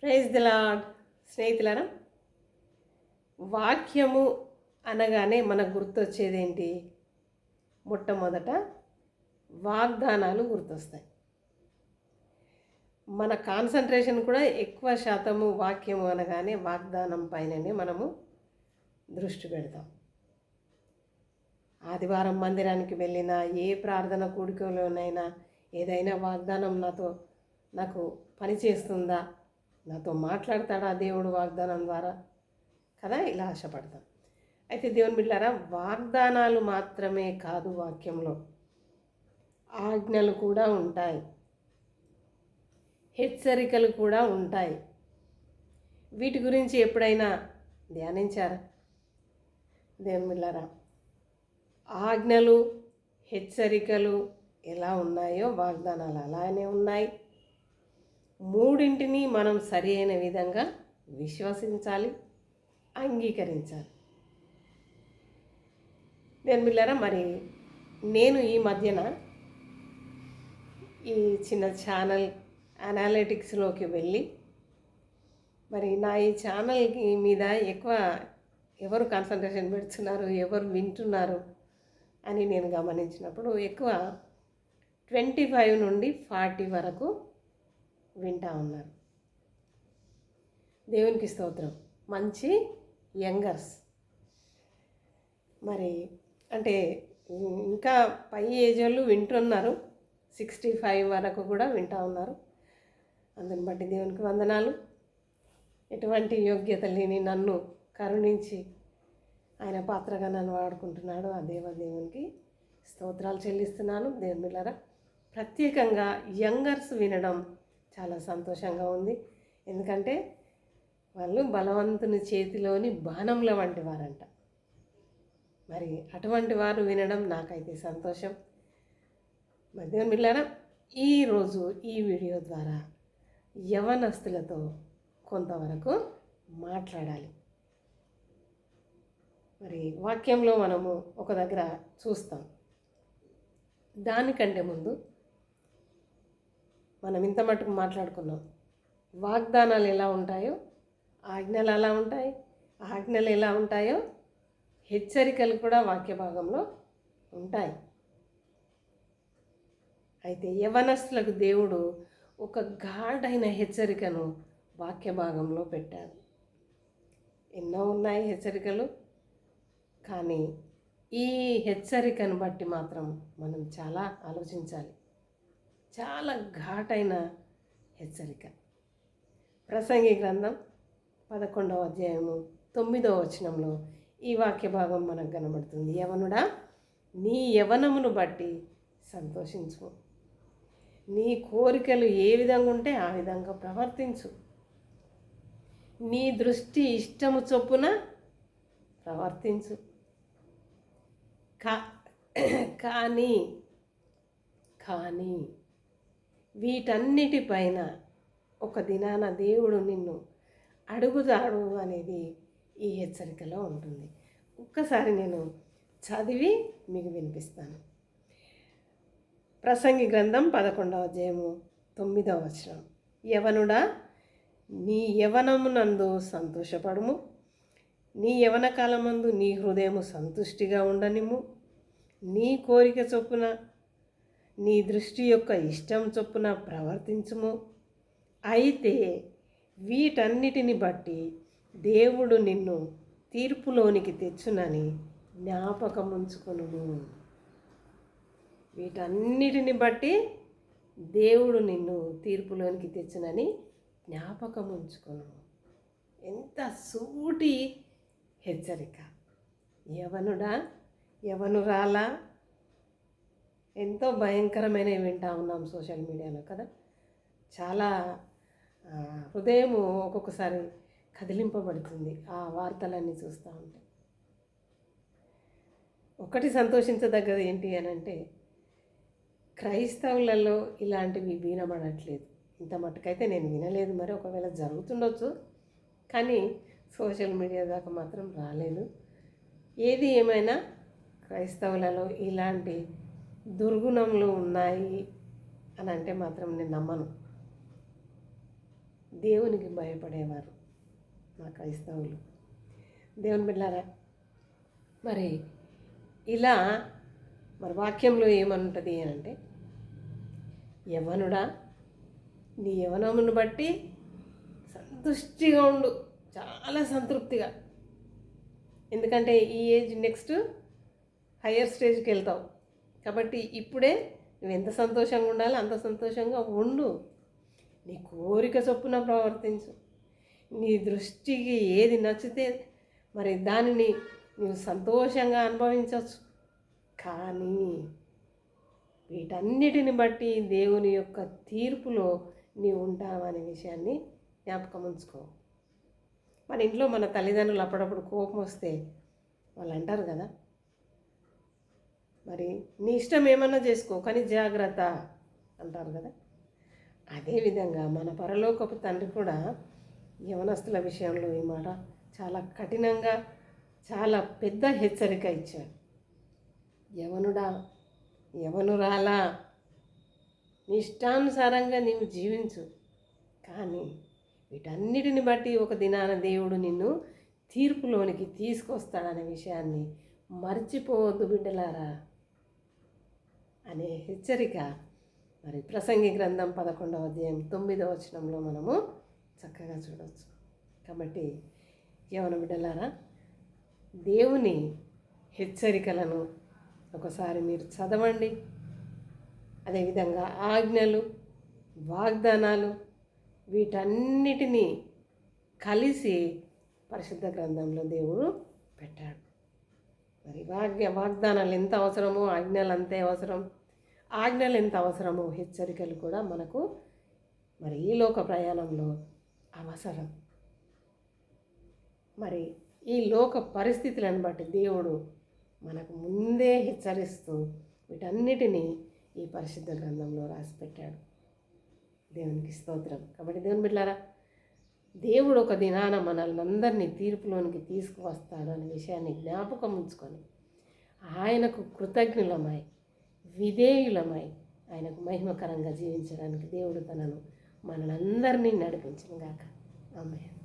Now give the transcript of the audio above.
Praise the lord. స్నేహితులారా, వాక్యము అనగానే మనకు గుర్తొచ్చేదేంటి? మొట్టమొదట వాగ్దానాలు గుర్తొస్తాయి. మన కాన్సంట్రేషన్ కూడా ఎక్కువ శాతము వాక్యము అనగానే వాగ్దానం పైననే మనము దృష్టి పెడతాం. ఆదివారం మందిరానికి వెళ్ళినా, ఏ ప్రార్థన కూడికలోనైనా ఏదైనా వాగ్దానం నాకు పని చేస్తుందా, నాతో మాట్లాడతాడా దేవుడు వాగ్దానం ద్వారా కదా, ఇలా ఆశపడతాం. అయితే దేవుని బిడ్డలారా, వాగ్దానాలు మాత్రమే కాదు, వాక్యంలో ఆజ్ఞలు కూడా ఉంటాయి, హెచ్చరికలు కూడా ఉంటాయి. వీటి గురించి ఎప్పుడైనా ధ్యానించారా? దేవుని బిడ్డలారా, ఆజ్ఞలు హెచ్చరికలు ఎలా ఉన్నాయో వాగ్దానాలు అలానే ఉన్నాయి. మూడింటిని మనం సరి అయిన విధంగా విశ్వసించాలి, అంగీకరించాలి. నేను మిల్లరా, మరి నేను ఈ మధ్యన ఈ చిన్న ఛానల్ అనాలిటిక్స్లోకి వెళ్ళి మరి నా ఈ ఛానల్కి మీద ఎక్కువ ఎవరు కాన్సన్ట్రేషన్ పెడుతున్నారు, ఎవరు వింటున్నారు అని నేను గమనించినప్పుడు ఎక్కువ 25 నుండి 40 వరకు వింటూ ఉన్నారు. దేవునికి స్తోత్రం. మంచి యంగర్స్, మరి అంటే ఇంకా పై ఏజ్ వాళ్ళు వింటున్నారు, 65 వరకు కూడా వింటూ ఉన్నారు. అందుని బట్టి దేవునికి వందనాలు. ఎటువంటి యోగ్యత లేని నన్ను కరుణించి ఆయన పాత్రగా నన్ను వాడుకుంటున్నాడు. ఆ దేవునికి స్తోత్రాలు చెల్లిస్తున్నాను. దేవుని బిడ్డలారా, ప్రత్యేకంగా యంగర్స్ వినడం చాలా సంతోషంగా ఉంది. ఎందుకంటే వాళ్ళు బలవంతుని చేతిలోని బాణంల వంటి వారంట. మరి అటువంటి వారు వినడం నాకైతే సంతోషం. మరి దేవుని బిడ్డలారా, ఈరోజు ఈ వీడియో ద్వారా యవనస్తులతో కొంతవరకు మాట్లాడాలి. మరి వాక్యంలో మనము ఒక దగ్గర చూస్తాం. దానికంటే ముందు మనం ఇంత మటుకు మాట్లాడుకున్నాం, వాగ్దానాలు ఎలా ఉంటాయో ఆజ్ఞలు అలా ఉంటాయి, ఆజ్ఞలు ఎలా ఉంటాయో హెచ్చరికలు కూడా వాక్య భాగంలో ఉంటాయి. అయితే యవనస్తులకు దేవుడు ఒక ఘాటైన హెచ్చరికను వాక్య భాగంలో పెట్టాడు. ఎన్నో ఉన్నాయి హెచ్చరికలు, కానీ ఈ హెచ్చరికను బట్టి మాత్రం మనం చాలా ఆలోచించాలి. చాలా ఘాటైన హెచ్చరిక. ప్రసంగి గ్రంథం 11వ అధ్యాయము 9వ వచనంలో ఈ వాక్య భాగం మనకు కనబడుతుంది. యవనుడా, నీ యవనమును బట్టి సంతోషించు, నీ కోరికలు ఏ విధంగా ఉంటే ఆ విధంగా ప్రవర్తించు, నీ దృష్టి ఇష్టము చొప్పున ప్రవర్తించు. కానీ వీటన్నిటిపైన ఒక దినాన దేవుడు నిన్ను అడుగుతాడు అనేది ఈ హెచ్చరికలో ఉంటుంది. ఒక్కసారి నేను చదివి మీకు వినిపిస్తాను. ప్రసంగి గ్రంథం 11వ అధ్యాయము 9వ వచనం. యవనుడా, నీ యవనమునందు సంతోషపడుము, నీ యవన కాలమందు నీ హృదయము సంతుష్టిగా ఉండనిమ్ము, నీ కోరిక చొప్పున నీ దృష్టి యొక్క ఇష్టం చొప్పున ప్రవర్తించుము. అయితే వీటన్నిటిని బట్టి దేవుడు నిన్ను తీర్పులోనికి తెచ్చునని జ్ఞాపకముంచుకొనుము. వీటన్నిటిని బట్టి దేవుడు నిన్ను తీర్పులోనికి తెచ్చునని జ్ఞాపకముంచుకొను. ఎంత సూటి హెచ్చరిక! యవనుడా, యవనురాలా, ఎంతో భయంకరమైనవి వింటూ ఉన్నాం సోషల్ మీడియాలో కదా. చాలా హృదయము ఒక్కొక్కసారి కదిలింపబడుతుంది ఆ వార్తలన్నీ చూస్తూ ఉంటే. ఒకటి సంతోషించదగ్గది ఏంటి అని అంటే, క్రైస్తవులలో ఇలాంటివి వినబడట్లేదు. ఇంత మట్టుకైతే నేను వినలేదు. మరి ఒకవేళ జరుగుతుండొచ్చు, కానీ సోషల్ మీడియా దాకా మాత్రం రాలేదు. ఏది ఏమైనా క్రైస్తవులలో ఇలాంటి దుర్గుణములు ఉన్నాయి అని అంటే మాత్రం నేను నమ్మను. దేవునికి భయపడేవారు మా క్రైస్తవులు. దేవుని బిడ్డలారా, మరి ఇలా మరి వాక్యంలో ఏమంటుంది అని అంటే, యవ్వనుడా నీ యవ్వనమును బట్టి సంతుష్టిగా ఉండు, చాలా సంతృప్తిగా. ఎందుకంటే ఈ ఏజ్ నెక్స్ట్ హయ్యర్ స్టేజ్కి వెళ్తావు కాబట్టి ఇప్పుడే నువ్వు ఎంత సంతోషంగా ఉండాలో అంత సంతోషంగా ఉండు. నీ కోరిక చొప్పున ప్రవర్తించు. నీ దృష్టికి ఏది నచ్చితే మరి దానిని నువ్వు సంతోషంగా అనుభవించవచ్చు. కానీ వీటన్నిటిని బట్టి దేవుని యొక్క తీర్పులో నీవు ఉంటావనే విషయాన్ని జ్ఞాపకం ఉంచుకో. మన ఇంట్లో మన తల్లిదండ్రులు అప్పుడప్పుడు కోపం వస్తే వాళ్ళు అంటారు కదా, మరి నీ ఇష్టం ఏమన్నా చేసుకో కానీ జాగ్రత్త అంటారు కదా. అదేవిధంగా మన పరలోకపు తండ్రి కూడా యవనస్తుల విషయంలో ఈ మాట చాలా కఠినంగా, చాలా పెద్ద హెచ్చరిక ఇచ్చాడు. యవనుడా, యవనురాలా, నీ ఇష్టానుసారంగా నీవు జీవించు, కానీ వీటన్నిటిని బట్టి ఒక దినాన దేవుడు నిన్ను తీర్పులోనికి తీసుకొస్తాడనే విషయాన్ని మర్చిపోవద్దు బిడ్డలారా అనే హెచ్చరిక మరి ప్రసంగి గ్రంథం 11వ అధ్యాయం 9వ వచనంలో మనము చక్కగా చూడవచ్చు. కాబట్టి యవన బిడ్డలారా, దేవుని హెచ్చరికలను ఒకసారి మీరు చదవండి. అదేవిధంగా ఆజ్ఞలు, వాగ్దానాలు వీటన్నిటినీ కలిసి పరిశుద్ధ గ్రంథంలో దేవుడు పెట్టాడు. మరి వాగ్దానాలు ఎంత అవసరమో ఆజ్ఞలు అంతే అవసరం. ఆజ్ఞలు ఎంత అవసరమో హెచ్చరికలు కూడా మనకు మరి ఈ లోక ప్రయాణంలో అవసరం. మరి ఈ లోక పరిస్థితులను బట్టి దేవుడు మనకు ముందే హెచ్చరిస్తూ వీటన్నిటినీ ఈ పరిశుద్ధ గ్రంథంలో రాసిపెట్టాడు. దేవునికి స్తోత్రం. కాబట్టి దేవుని బిడ్డలారా, దేవుడు ఒక దినాన మనల్ని అందరినీ తీర్పులోనికి తీసుకువస్తాడు అనే విషయాన్ని జ్ఞాపకం ఉంచుకొని ఆయనకు కృతజ్ఞులమై, విధేయులమై, ఆయనకు మహిమకరంగా జీవించడానికి దేవుడు తనను మనందరినీ నడిపించును గాక. ఆమేన్.